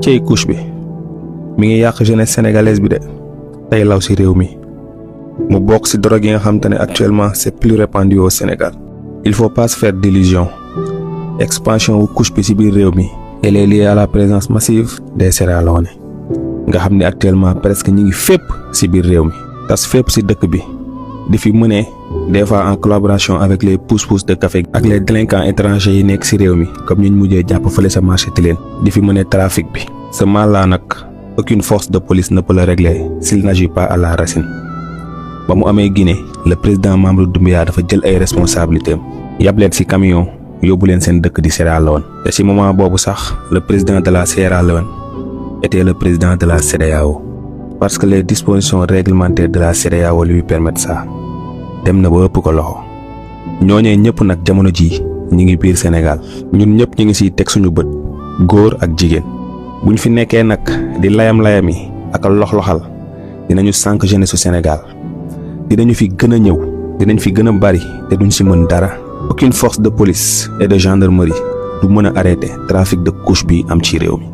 cey couche bi mi ngi yàq jeunesse sénégalaise bi de tey law ci réew mi mu bokk ci drogue yi nga xam te ne actuellement c'est plus répandu au Sénégal. Il faut pas se faire d'illusions. Expansion wu couche bi ci biir réew mi elle est liée à la présence massive des Sierra-Léonais nga xam ne actuellement presque ñi ngi fépp ci biir réew mi tas fépp ci dëkk bi di fi mëne des fois en collaboration avec les pousse-pousse de café ak les délinquants étrangers yi nekk ci réew mi comme ñu mujjee jàpp fële sa marché Tilène di fi mëne trafic bi. Ce mal-là nag aucune force de police ne peut le régler s'il n'agit pas à la racine. ba mu amee Guinée le président Mamadou Doumbouya dafa jël ay responsabilités am yab leen ci camion yóbbu leen seen dëkk di Sierra Leone te ci moment boobu sax le président de la Sierra Leone était le président de la CEDEAO parce que les dispositions réglementaires de la CEDEAO lui permettent ça dem na ba ëpp ko loxo ñooñee ñëpp nag jamono jii ñi ngi biir Sénégal ñun ñëpp ñi ngi ciy teg suñu bët góor ak jigéen buñ fi nekkee nag di layam-layami ak lox-loxal dinañu sànq jeunesse su Sénégal dinañu fi gën a ñëw dinañ fi gën a bari te duñ ci mën dara. Aucune force de police et de gendarmerie du mën a arrêter trafic de couche bi am ci réew mi.